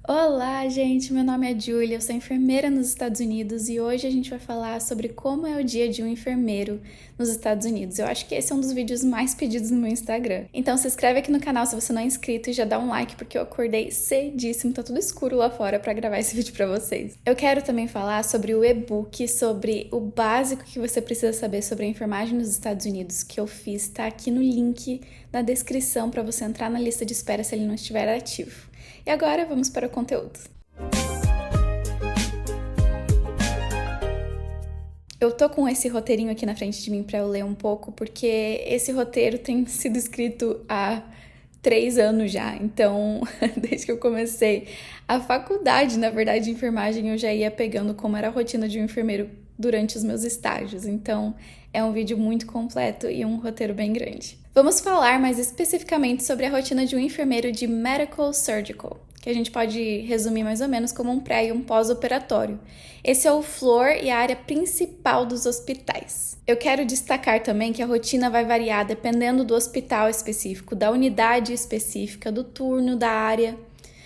Olá, gente! Meu nome é Julia, eu sou enfermeira nos Estados Unidos e hoje a gente vai falar sobre como é o dia de um enfermeiro nos Estados Unidos. Eu acho que esse é um dos vídeos mais pedidos no meu Instagram. Então se inscreve aqui no canal se você não é inscrito e já dá um like porque eu acordei cedíssimo, tá tudo escuro lá fora pra gravar esse vídeo pra vocês. Eu quero também falar sobre o e-book, sobre o básico que você precisa saber sobre a enfermagem nos Estados Unidos que eu fiz, tá aqui no link na descrição pra você entrar na lista de espera se ele não estiver ativo. E agora vamos para o conteúdo. Eu tô com esse roteirinho aqui na frente de mim para eu ler um pouco, porque esse roteiro tem sido escrito há 3 anos já. Então, desde que eu comecei a faculdade, na verdade, de enfermagem, eu já ia pegando como era a rotina de um enfermeiro durante os meus estágios. Então, é um vídeo muito completo e um roteiro bem grande. Vamos falar mais especificamente sobre a rotina de um enfermeiro de Medical Surgical, que a gente pode resumir mais ou menos como um pré e um pós-operatório. Esse é o floor e a área principal dos hospitais. Eu quero destacar também que a rotina vai variar dependendo do hospital específico, da unidade específica, do turno, da área.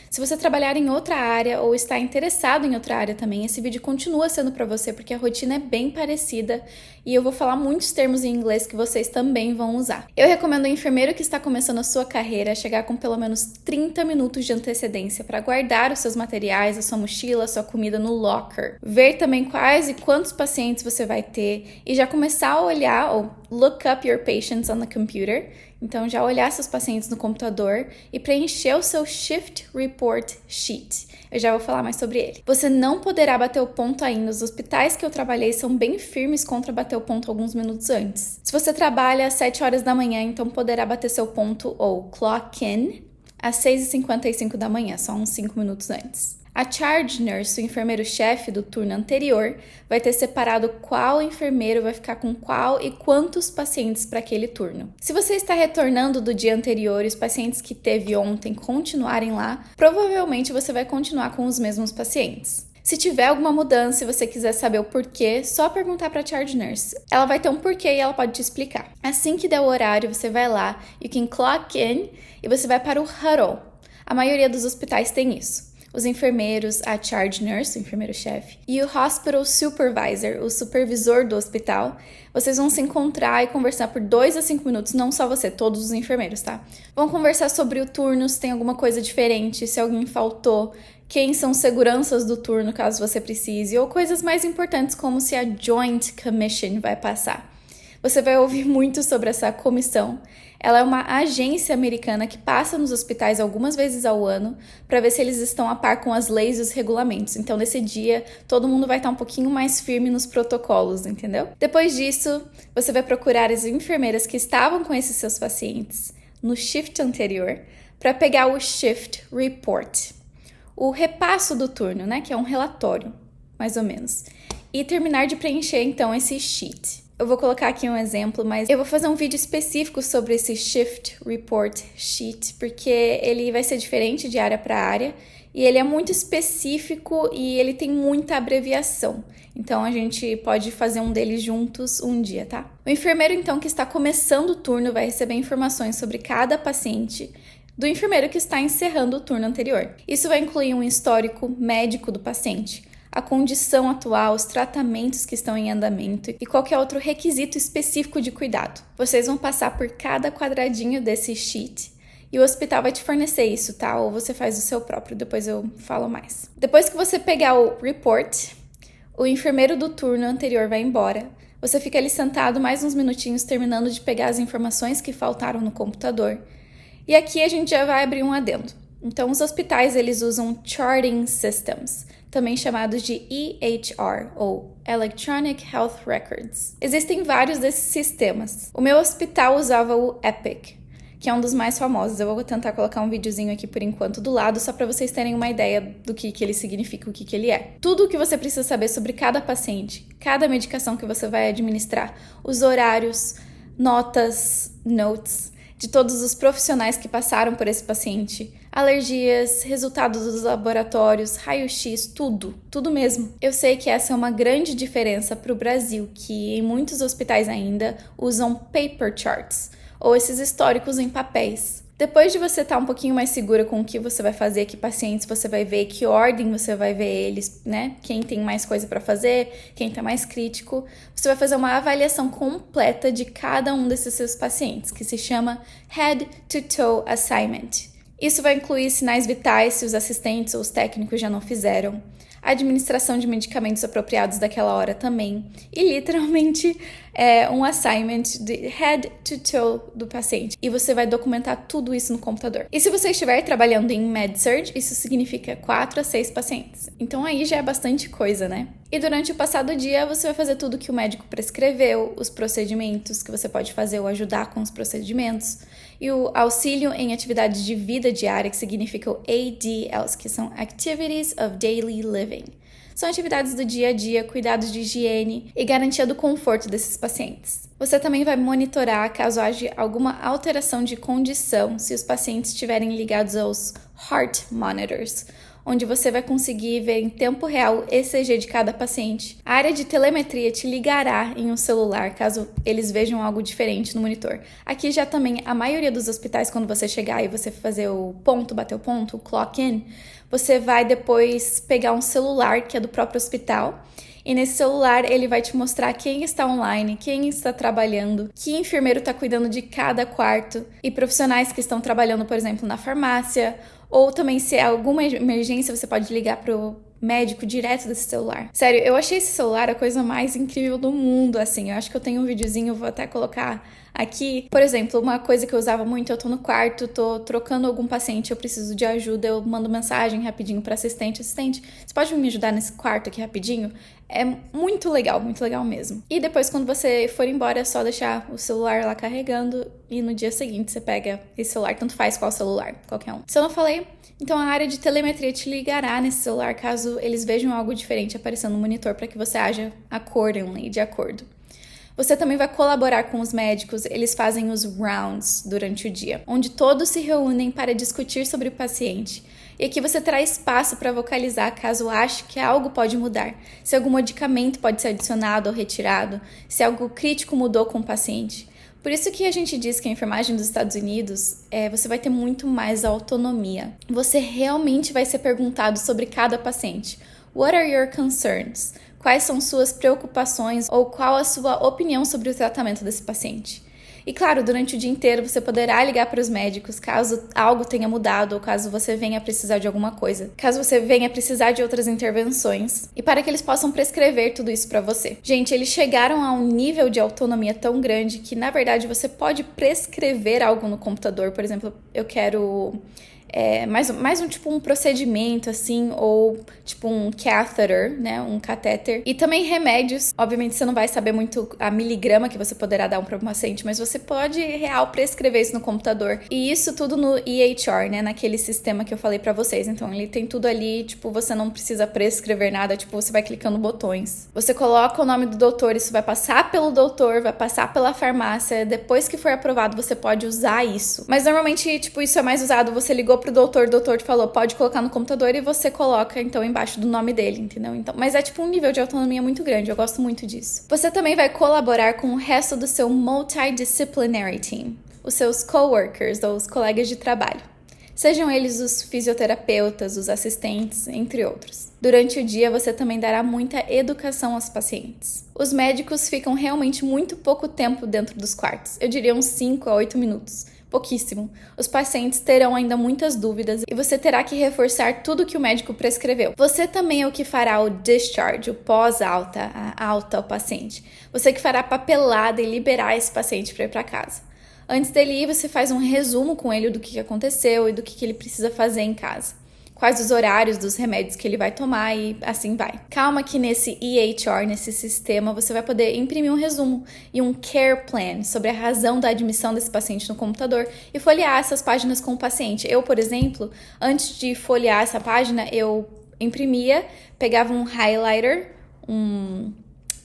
Se você trabalhar em outra área ou está interessado em outra área também, esse vídeo continua sendo para você porque a rotina é bem parecida e eu vou falar muitos termos em inglês que vocês também vão usar. Eu recomendo ao enfermeiro que está começando a sua carreira chegar com pelo menos 30 minutos de antecedência para guardar os seus materiais, a sua mochila, a sua comida no locker. Ver também quais e quantos pacientes você vai ter e já começar a olhar ou look up your patients on the computer. Então, já olhar seus pacientes no computador e preencher o seu Shift Report Sheet. Eu já vou falar mais sobre ele. Você não poderá bater o ponto ainda. Os hospitais que eu trabalhei são bem firmes contra bater o ponto alguns minutos antes. Se você trabalha às 7 horas da manhã, então poderá bater seu ponto ou clock in às 6h55 da manhã, só uns 5 minutos antes. A charge nurse, o enfermeiro-chefe do turno anterior, vai ter separado qual enfermeiro vai ficar com qual e quantos pacientes para aquele turno. Se você está retornando do dia anterior e os pacientes que teve ontem continuarem lá, provavelmente você vai continuar com os mesmos pacientes. Se tiver alguma mudança e você quiser saber o porquê, só perguntar para a charge nurse. Ela vai ter um porquê e ela pode te explicar. Assim que der o horário, você vai lá, you can clock in, e você vai para o huddle. A maioria dos hospitais tem isso. Os enfermeiros, a charge nurse, o enfermeiro-chefe, e o hospital supervisor, o supervisor do hospital, vocês vão se encontrar e conversar por 2 a 5 minutos, não só você, todos os enfermeiros, tá? Vão conversar sobre o turno, se tem alguma coisa diferente, se alguém faltou, quem são seguranças do turno, caso você precise, ou coisas mais importantes como se a Joint Commission vai passar. Você vai ouvir muito sobre essa comissão. Ela é uma agência americana que passa nos hospitais algumas vezes ao ano para ver se eles estão a par com as leis e os regulamentos. Então, nesse dia, todo mundo vai estar um pouquinho mais firme nos protocolos, entendeu? Depois disso, você vai procurar as enfermeiras que estavam com esses seus pacientes no shift anterior para pegar o shift report, o repasso do turno, né? Que é um relatório, mais ou menos. E terminar de preencher, então, esse sheet. Eu vou colocar aqui um exemplo, mas eu vou fazer um vídeo específico sobre esse Shift Report Sheet, porque ele vai ser diferente de área para área, e ele é muito específico e ele tem muita abreviação. Então, a gente pode fazer um deles juntos um dia, tá? O enfermeiro, então, que está começando o turno vai receber informações sobre cada paciente do enfermeiro que está encerrando o turno anterior. Isso vai incluir um histórico médico do paciente, a condição atual, os tratamentos que estão em andamento e qualquer outro requisito específico de cuidado. Vocês vão passar por cada quadradinho desse sheet e o hospital vai te fornecer isso, tá? Ou você faz o seu próprio, depois eu falo mais. Depois que você pegar o report, o enfermeiro do turno anterior vai embora. Você fica ali sentado mais uns minutinhos terminando de pegar as informações que faltaram no computador. E aqui a gente já vai abrir um adendo. Então, os hospitais, eles usam charting systems, também chamados de EHR, ou Electronic Health Records. Existem vários desses sistemas. O meu hospital usava o Epic, que é um dos mais famosos. Eu vou tentar colocar um videozinho aqui por enquanto do lado, só para vocês terem uma ideia do que ele significa, o que ele é. Tudo o que você precisa saber sobre cada paciente, cada medicação que você vai administrar, os horários, notas, notes, de todos os profissionais que passaram por esse paciente, alergias, resultados dos laboratórios, raio-x, tudo mesmo. Eu sei que essa é uma grande diferença para o Brasil, que em muitos hospitais ainda usam paper charts, ou esses históricos em papéis. Depois de você estar um pouquinho mais segura com o que você vai fazer, que pacientes você vai ver, que ordem você vai ver eles, né? Quem tem mais coisa para fazer, quem tá mais crítico, você vai fazer uma avaliação completa de cada um desses seus pacientes, que se chama Head to Toe Assignment. Isso vai incluir sinais vitais se os assistentes ou os técnicos já não fizeram, a administração de medicamentos apropriados daquela hora também, e literalmente um assignment de head to toe do paciente. E você vai documentar tudo isso no computador. E se você estiver trabalhando em MedSurg, isso significa 4 a 6 pacientes. Então aí já é bastante coisa, né? E durante o passado dia, você vai fazer tudo que o médico prescreveu, os procedimentos que você pode fazer ou ajudar com os procedimentos, e o auxílio em atividades de vida diária, que significa o ADLs, que são Activities of Daily Living. São atividades do dia a dia, cuidados de higiene e garantia do conforto desses pacientes. Você também vai monitorar caso haja alguma alteração de condição se os pacientes estiverem ligados aos Heart Monitors, onde você vai conseguir ver em tempo real o ECG de cada paciente. A área de telemetria te ligará em um celular caso eles vejam algo diferente no monitor. Aqui já também, a maioria dos hospitais, quando você chegar e você fazer o ponto, bater o ponto, o clock-in, você vai depois pegar um celular que é do próprio hospital. E nesse celular ele vai te mostrar quem está online, quem está trabalhando, que enfermeiro está cuidando de cada quarto e profissionais que estão trabalhando, por exemplo, na farmácia, ou também se é alguma emergência você pode ligar pro médico direto desse celular. Sério, eu achei esse celular a coisa mais incrível do mundo, assim. Eu acho que eu tenho um videozinho, vou até colocar aqui. Por exemplo, uma coisa que eu usava muito, eu tô no quarto, tô trocando algum paciente, eu preciso de ajuda, eu mando mensagem rapidinho pra assistente, você pode me ajudar nesse quarto aqui rapidinho? É muito legal mesmo. E depois, quando você for embora, é só deixar o celular lá carregando e no dia seguinte você pega esse celular, tanto faz qual celular, qualquer um. Se eu não falei, então a área de telemetria te ligará nesse celular caso eles vejam algo diferente aparecendo no monitor para que você haja accordingly, de acordo. Você também vai colaborar com os médicos, eles fazem os rounds durante o dia, onde todos se reúnem para discutir sobre o paciente. E aqui você terá espaço para vocalizar caso ache que algo pode mudar, se algum medicamento pode ser adicionado ou retirado, se algo crítico mudou com o paciente. Por isso que a gente diz que a enfermagem dos Estados Unidos, você vai ter muito mais autonomia. Você realmente vai ser perguntado sobre cada paciente. What are your concerns? Quais são suas preocupações ou qual a sua opinião sobre o tratamento desse paciente? E claro, durante o dia inteiro você poderá ligar para os médicos caso algo tenha mudado ou caso você venha precisar de alguma coisa. Caso você venha precisar de outras intervenções e para que eles possam prescrever tudo isso para você. Gente, eles chegaram a um nível de autonomia tão grande que na verdade você pode prescrever algo no computador. Por exemplo, eu quero mais um procedimento assim, ou tipo um catheter, né, um catéter, e também remédios. Obviamente você não vai saber muito a miligrama que você poderá dar para um paciente, mas você pode prescrever isso no computador, e isso tudo no EHR, né, naquele sistema que eu falei para vocês. Então ele tem tudo ali, tipo, você não precisa prescrever nada, tipo, você vai clicando botões, você coloca o nome do doutor, isso vai passar pelo doutor, vai passar pela farmácia, depois que for aprovado você pode usar isso, mas normalmente, tipo, isso é mais usado, você ligou pro doutor, o doutor te falou, pode colocar no computador e você coloca, então, embaixo do nome dele, entendeu? Então, mas é tipo um nível de autonomia muito grande, eu gosto muito disso. Você também vai colaborar com o resto do seu multidisciplinary team, os seus coworkers ou os colegas de trabalho. Sejam eles os fisioterapeutas, os assistentes, entre outros. Durante o dia, você também dará muita educação aos pacientes. Os médicos ficam realmente muito pouco tempo dentro dos quartos, eu diria uns 5 a 8 minutos. Pouquíssimo. Os pacientes terão ainda muitas dúvidas e você terá que reforçar tudo que o médico prescreveu. Você também é o que fará o discharge, o pós-alta, a alta ao paciente. Você que fará a papelada e liberar esse paciente para ir para casa. Antes dele ir, você faz um resumo com ele do que aconteceu e do que ele precisa fazer em casa. Quais os horários dos remédios que ele vai tomar e assim vai. Calma que nesse EHR, nesse sistema, você vai poder imprimir um resumo e um care plan sobre a razão da admissão desse paciente no computador e folhear essas páginas com o paciente. Eu, por exemplo, antes de folhear essa página, eu imprimia, pegava um highlighter,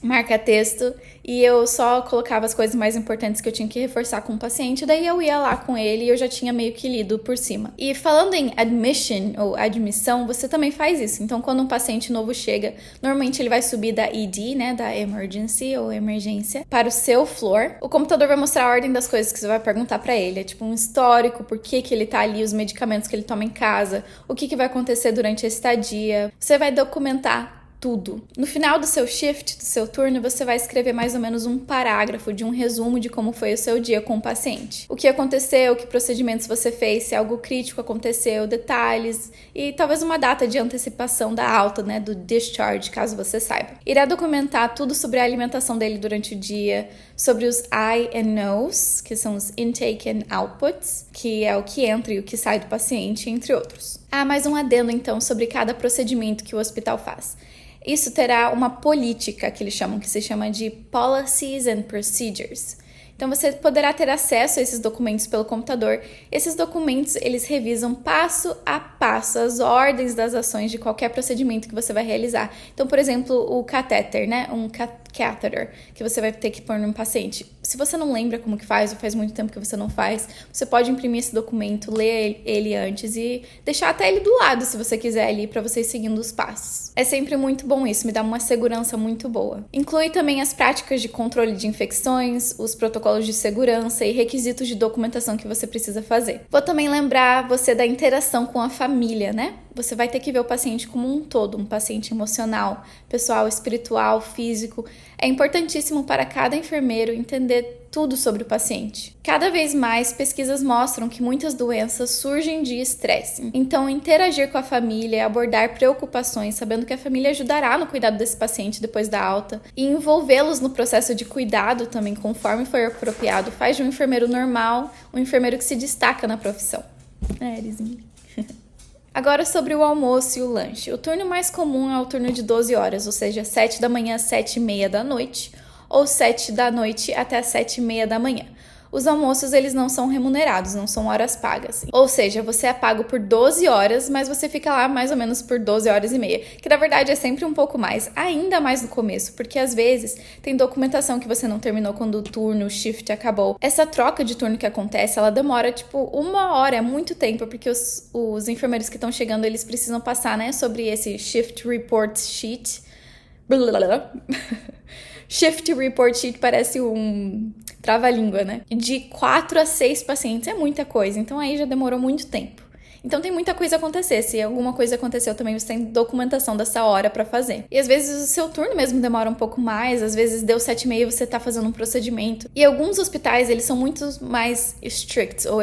marca-texto, e eu só colocava as coisas mais importantes que eu tinha que reforçar com o paciente, daí eu ia lá com ele e eu já tinha meio que lido por cima. E falando em admission ou admissão, você também faz isso. Então, quando um paciente novo chega, normalmente ele vai subir da ED, né, da emergency ou emergência, para o seu floor. O computador vai mostrar a ordem das coisas que você vai perguntar para ele, é tipo um histórico, por que ele tá ali, os medicamentos que ele toma em casa, o que vai acontecer durante a estadia. Você vai documentar tudo. No final do seu shift, do seu turno, você vai escrever mais ou menos um parágrafo de um resumo de como foi o seu dia com o paciente. O que aconteceu, que procedimentos você fez, se algo crítico aconteceu, detalhes e talvez uma data de antecipação da alta, né, do discharge, caso você saiba. Irá documentar tudo sobre a alimentação dele durante o dia, sobre os I and No's, que são os intake and outputs, que é o que entra e o que sai do paciente, entre outros. Mais um adendo então sobre cada procedimento que o hospital faz. Isso terá uma política que eles chamam, que se chama de Policies and Procedures. Então você poderá ter acesso a esses documentos pelo computador. Esses documentos, eles revisam passo a passo as ordens das ações de qualquer procedimento que você vai realizar. Então, por exemplo, o catéter, né? Um catheter que você vai ter que pôr num paciente. Se você não lembra como que faz, ou faz muito tempo que você não faz, você pode imprimir esse documento, ler ele antes e deixar até ele do lado, se você quiser, ali, para você ir seguindo os passos. É sempre muito bom isso, me dá uma segurança muito boa. Inclui também as práticas de controle de infecções, os protocolos de segurança e requisitos de documentação que você precisa fazer. Vou também lembrar você da interação com a família, né? Você vai ter que ver o paciente como um todo, um paciente emocional, pessoal, espiritual, físico. É importantíssimo para cada enfermeiro entender tudo sobre o paciente. Cada vez mais, pesquisas mostram que muitas doenças surgem de estresse. Então, interagir com a família, abordar preocupações, sabendo que a família ajudará no cuidado desse paciente depois da alta, e envolvê-los no processo de cuidado também, conforme for apropriado, faz de um enfermeiro normal, um enfermeiro que se destaca na profissão. Erizinho. Agora sobre o almoço e o lanche. O turno mais comum é o turno de 12 horas, ou seja, 7 da manhã às 7h30 da noite, ou 7 da noite até às 7h30 da manhã. Os almoços, eles não são remunerados, não são horas pagas. Ou seja, você é pago por 12 horas, mas você fica lá mais ou menos por 12 horas e meia. Que na verdade é sempre um pouco mais, ainda mais no começo, porque às vezes tem documentação que você não terminou quando o turno, o shift acabou. Essa troca de turno que acontece, ela demora tipo 1 hora, é muito tempo, porque os enfermeiros que estão chegando, eles precisam passar, né, sobre esse shift report sheet. Shift report sheet parece um trava-língua, né? De 4 a 6 pacientes, é muita coisa. Então aí já demorou muito tempo. Então tem muita coisa a acontecer. Se alguma coisa aconteceu também, você tem documentação dessa hora pra fazer. E às vezes o seu turno mesmo demora um pouco mais. Às vezes deu 7h30 e você tá fazendo um procedimento. E alguns hospitais, eles são muito mais strict ou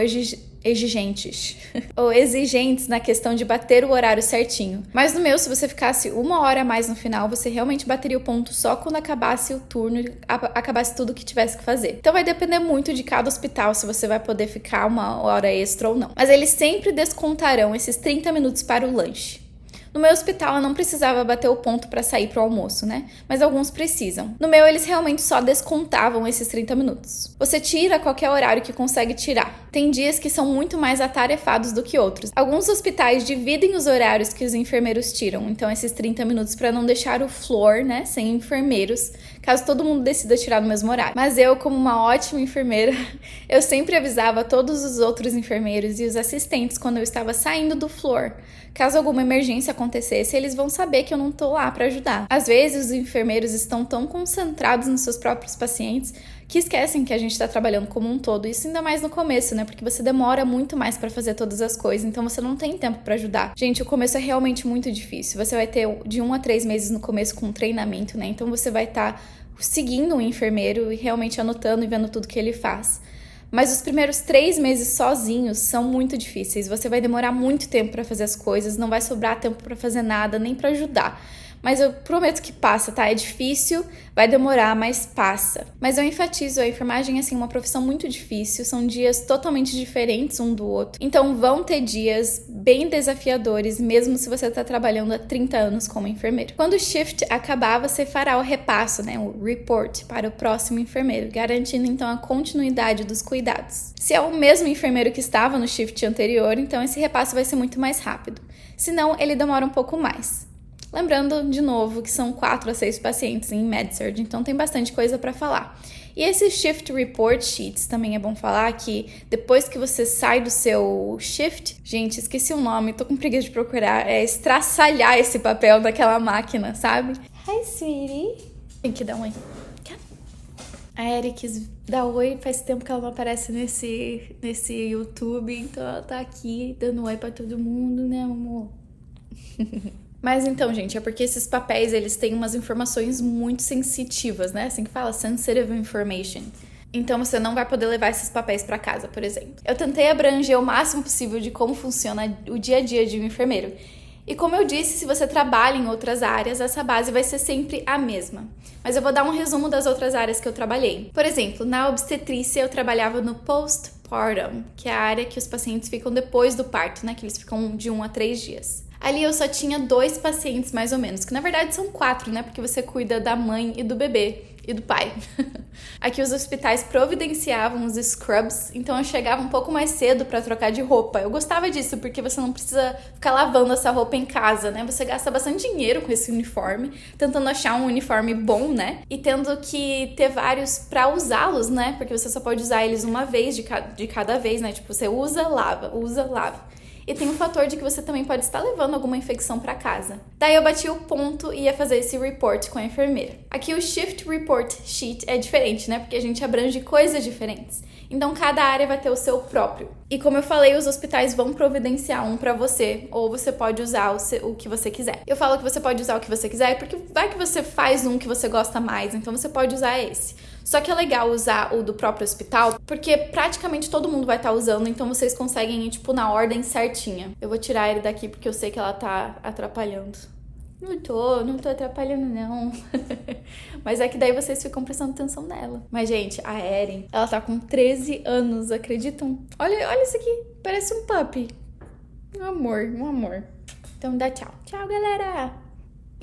exigentes ou exigentes na questão de bater o horário certinho. Mas no meu, se você ficasse 1 hora a mais no final, você realmente bateria o ponto só quando acabasse o turno e acabasse tudo que tivesse que fazer. Então vai depender muito de cada hospital se você vai poder ficar 1 hora extra ou não. Mas eles sempre descontarão esses 30 minutos para o lanche. No meu hospital, eu não precisava bater o ponto para sair pro almoço, né? Mas alguns precisam. No meu, eles realmente só descontavam esses 30 minutos. Você tira qualquer horário que consegue tirar. Tem dias que são muito mais atarefados do que outros. Alguns hospitais dividem os horários que os enfermeiros tiram, então esses 30 minutos para não deixar o floor, né, sem enfermeiros, caso todo mundo decida tirar no mesmo horário. Mas eu, como uma ótima enfermeira, eu sempre avisava todos os outros enfermeiros e os assistentes quando eu estava saindo do floor. Caso alguma emergência acontecesse, eles vão saber que eu não tô lá para ajudar. Às vezes, os enfermeiros estão tão concentrados nos seus próprios pacientes que esquecem que a gente tá trabalhando como um todo. Isso ainda mais no começo, né? Porque você demora muito mais para fazer todas as coisas, então você não tem tempo para ajudar. Gente, o começo é realmente muito difícil. Você vai ter de 1 a 3 meses no começo com treinamento, né? Então você vai estar seguindo um enfermeiro e realmente anotando e vendo tudo que ele faz. Mas os primeiros 3 meses sozinhos são muito difíceis. Você vai demorar muito tempo para fazer as coisas, não vai sobrar tempo para fazer nada, nem para ajudar. Mas eu prometo que passa, tá? É difícil, vai demorar, mas passa. Mas eu enfatizo, a enfermagem é assim, uma profissão muito difícil, são dias totalmente diferentes um do outro. Então vão ter dias bem desafiadores, mesmo se você tá trabalhando há 30 anos como enfermeiro. Quando o shift acabar, você fará o repasso, né? O report para o próximo enfermeiro, garantindo então a continuidade dos cuidados. Se é o mesmo enfermeiro que estava no shift anterior, então esse repasso vai ser muito mais rápido. Se não, ele demora um pouco mais. Lembrando, de novo, que são 4 a 6 pacientes em MedSurg, então tem bastante coisa para falar. E esses Shift Report Sheets, também é bom falar que depois que você sai do seu shift, gente, esqueci o nome, tô com preguiça de procurar, é estraçalhar esse papel daquela máquina, sabe? Hi, sweetie. Tem que dar um oi. A Eri quis dar oi, faz tempo que ela não aparece nesse YouTube, então ela tá aqui dando oi pra todo mundo, né, amor? Mas então, gente, é porque esses papéis, eles têm umas informações muito sensitivas, né? Assim que fala, sensitive information. Então você não vai poder levar esses papéis pra casa, por exemplo. Eu tentei abranger o máximo possível de como funciona o dia a dia de um enfermeiro. E como eu disse, se você trabalha em outras áreas, essa base vai ser sempre a mesma. Mas eu vou dar um resumo das outras áreas que eu trabalhei. Por exemplo, na obstetrícia eu trabalhava no postpartum, que é a área que os pacientes ficam depois do parto, né? Que eles ficam de 1 a 3 dias. Ali eu só tinha 2 pacientes mais ou menos, que na verdade são 4, né? Porque você cuida da mãe e do bebê e do pai. Aqui os hospitais providenciavam os scrubs, então eu chegava um pouco mais cedo para trocar de roupa. Eu gostava disso, porque você não precisa ficar lavando essa roupa em casa, né? Você gasta bastante dinheiro com esse uniforme, tentando achar um uniforme bom, né? E tendo que ter vários para usá-los, né? Porque você só pode usar eles uma vez de cada vez, né? Tipo, você usa, lava. E tem o fator de que você também pode estar levando alguma infecção para casa. Daí eu bati o ponto e ia fazer esse report com a enfermeira. Aqui o Shift Report Sheet é diferente, né? Porque a gente abrange coisas diferentes. Então cada área vai ter o seu próprio. E como eu falei, os hospitais vão providenciar um para você, ou você pode usar o que você quiser. Eu falo que você pode usar o que você quiser porque vai que você faz um que você gosta mais, então você pode usar esse. Só que é legal usar o do próprio hospital, porque praticamente todo mundo vai estar usando, então vocês conseguem ir, tipo, na ordem certinha. Eu vou tirar ele daqui porque eu sei que ela tá atrapalhando. Não tô atrapalhando, não. Mas é que daí vocês ficam prestando atenção nela. Mas, gente, a Erin, ela tá com 13 anos, acreditam? Olha isso aqui, parece um puppy. Um amor. Então dá tchau. Tchau, galera!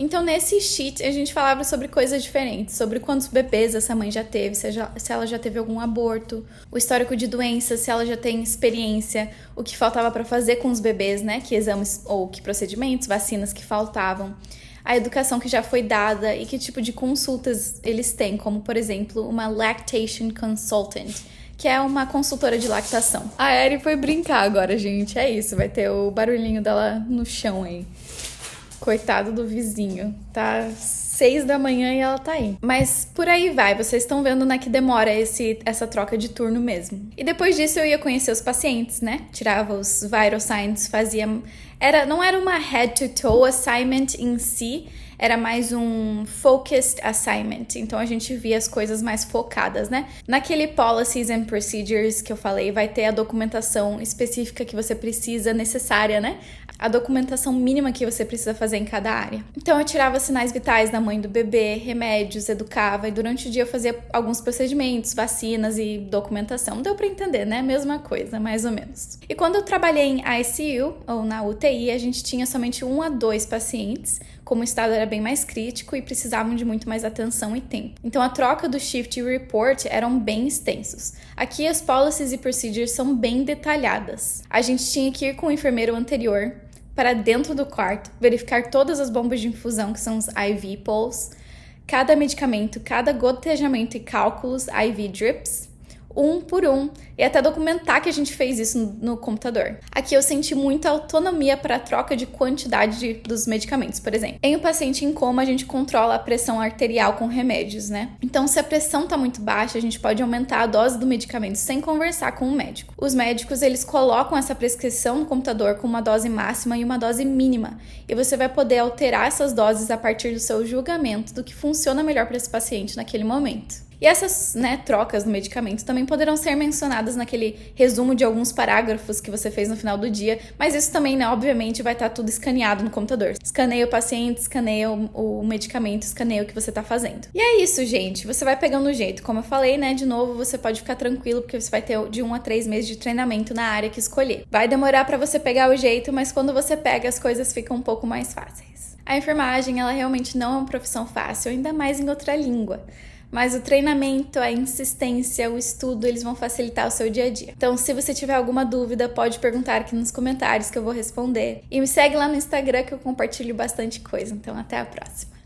Então, nesse sheet, a gente falava sobre coisas diferentes, sobre quantos bebês essa mãe já teve, se ela já teve algum aborto, o histórico de doenças, se ela já tem experiência, o que faltava para fazer com os bebês, né? Que exames ou que procedimentos, vacinas que faltavam, a educação que já foi dada e que tipo de consultas eles têm, como, por exemplo, uma lactation consultant, que é uma consultora de lactação. A Eri foi brincar agora, gente, é isso, vai ter o barulhinho dela no chão aí. Coitado do vizinho, tá 6 da manhã e ela tá aí. Mas por aí vai, vocês estão vendo, né, que demora essa troca de turno mesmo. E depois disso eu ia conhecer os pacientes, né? Tirava os vital signs, fazia... Não era uma head-to-toe assignment em si, era mais um focused assignment. Então a gente via as coisas mais focadas, né? Naquele policies and procedures que eu falei, vai ter a documentação específica que você precisa, necessária, né? A documentação mínima que você precisa fazer em cada área. Então eu tirava sinais vitais da mãe do bebê, remédios, educava, e durante o dia eu fazia alguns procedimentos, vacinas e documentação. Deu pra entender, né? Mesma coisa, mais ou menos. E quando eu trabalhei em ICU, ou na UTI, a gente tinha somente 1 a 2 pacientes, como o estado era bem mais crítico e precisavam de muito mais atenção e tempo. Então a troca do shift e report eram bem extensos. Aqui as policies e procedures são bem detalhadas. A gente tinha que ir com o enfermeiro anterior para dentro do quarto, verificar todas as bombas de infusão, que são os IV poles, cada medicamento, cada gotejamento e cálculos IV drips, um por um, e até documentar que a gente fez isso no computador. Aqui eu senti muita autonomia para a troca de quantidade dos medicamentos, por exemplo. Em um paciente em coma, a gente controla a pressão arterial com remédios, né? Então, se a pressão tá muito baixa, a gente pode aumentar a dose do medicamento sem conversar com o médico. Os médicos, eles colocam essa prescrição no computador com uma dose máxima e uma dose mínima, e você vai poder alterar essas doses a partir do seu julgamento do que funciona melhor para esse paciente naquele momento. E essas, né, trocas no medicamento também poderão ser mencionadas naquele resumo de alguns parágrafos que você fez no final do dia, mas isso também, né, obviamente, vai estar tudo escaneado no computador. Escaneia o paciente, escaneia o medicamento, escaneia o que você está fazendo. E é isso, gente. Você vai pegando o jeito. Como eu falei, né, de novo, você pode ficar tranquilo porque você vai ter de 1 a 3 meses de treinamento na área que escolher. Vai demorar para você pegar o jeito, mas quando você pega, as coisas ficam um pouco mais fáceis. A enfermagem, ela realmente não é uma profissão fácil, ainda mais em outra língua. mas o treinamento, a insistência, o estudo, eles vão facilitar o seu dia a dia. Então, se você tiver alguma dúvida, pode perguntar aqui nos comentários que eu vou responder. E me segue lá no Instagram que eu compartilho bastante coisa. Então, até a próxima!